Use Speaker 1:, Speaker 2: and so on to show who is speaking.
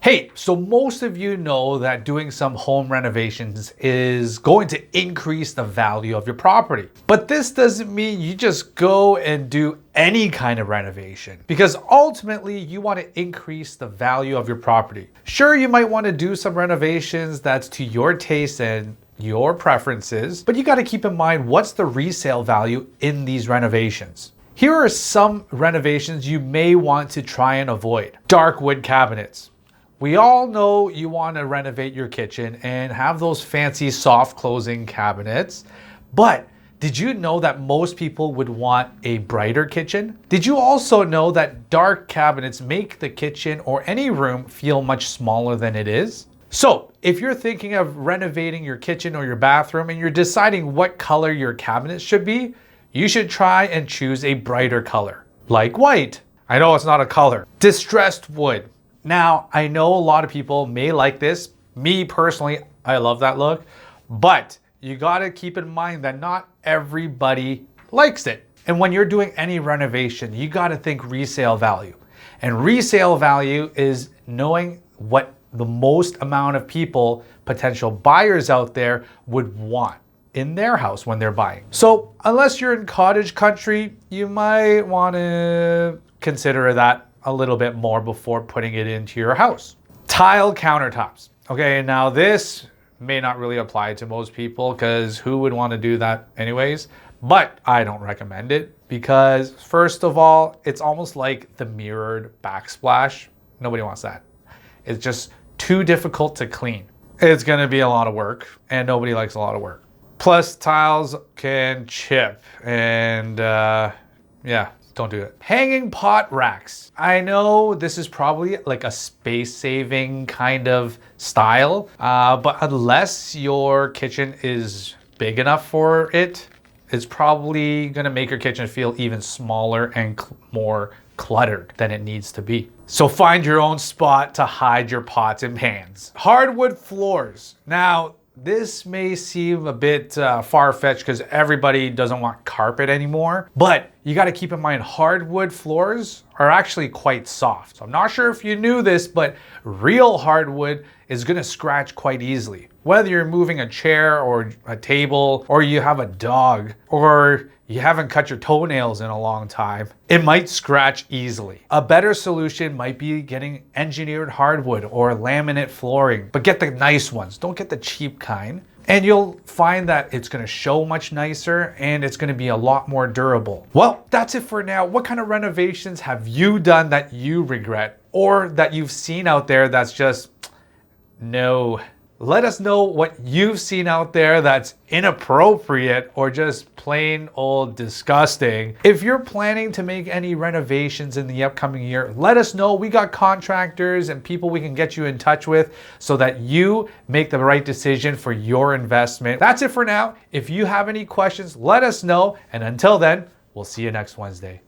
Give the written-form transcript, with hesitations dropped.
Speaker 1: Hey, so most of you know that doing some home renovations is going to increase the value of your property. But this doesn't mean you just go and do any kind of renovation, because ultimately you want to increase the value of your property. Sure, you might want to do some renovations that's to your taste and your preferences, but you got to keep in mind what's the resale value in these renovations. Here are some renovations you may want to try and avoid. Dark wood cabinets. We all know you want to renovate your kitchen and have those fancy soft closing cabinets, but did you know that most people would want a brighter kitchen? Did you also know that dark cabinets make the kitchen or any room feel much smaller than it is? So if you're thinking of renovating your kitchen or your bathroom and you're deciding what color your cabinets should be, you should try and choose a brighter color, like white. I know it's not a color. Distressed wood. Now, I know a lot of people may like this. Me personally, I love that look, but you gotta keep in mind that not everybody likes it. And when you're doing any renovation, you gotta think resale value. And resale value is knowing what the most amount of people, potential buyers out there, would want in their house when they're buying. So unless you're in cottage country, you might wanna consider that a little bit more before putting it into your house. Tile countertops. Okay, now this may not really apply to most people because who would want to do that anyways? But I don't recommend it because first of all, it's almost like the mirrored backsplash. Nobody wants that. It's just too difficult to clean. It's gonna be a lot of work and nobody likes a lot of work. Plus tiles can chip and yeah. Don't do it. Hanging pot racks. I know this is probably like a space-saving kind of style, but unless your kitchen is big enough for it, it's probably gonna make your kitchen feel even smaller and more cluttered than it needs to be. So find your own spot to hide your pots and pans. Hardwood floors. Now, this may seem a bit far-fetched because everybody doesn't want carpet anymore, but you got to keep in mind hardwood floors are actually quite soft. So I'm not sure if you knew this, but real hardwood is going to scratch quite easily. Whether you're moving a chair or a table, or you have a dog, or you haven't cut your toenails in a long time, it might scratch easily. A better solution might be getting engineered hardwood or laminate flooring, but get the nice ones. Don't get the cheap kind. And you'll find that it's gonna show much nicer and it's gonna be a lot more durable. Well, that's it for now. What kind of renovations have you done that you regret or that you've seen out there that's just no? Let us know what you've seen out there that's inappropriate or just plain old disgusting. If you're planning to make any renovations in the upcoming year, let us know. We got contractors and people we can get you in touch with so that you make the right decision for your investment. That's it for now. If you have any questions, let us know. And until then, we'll see you next Wednesday.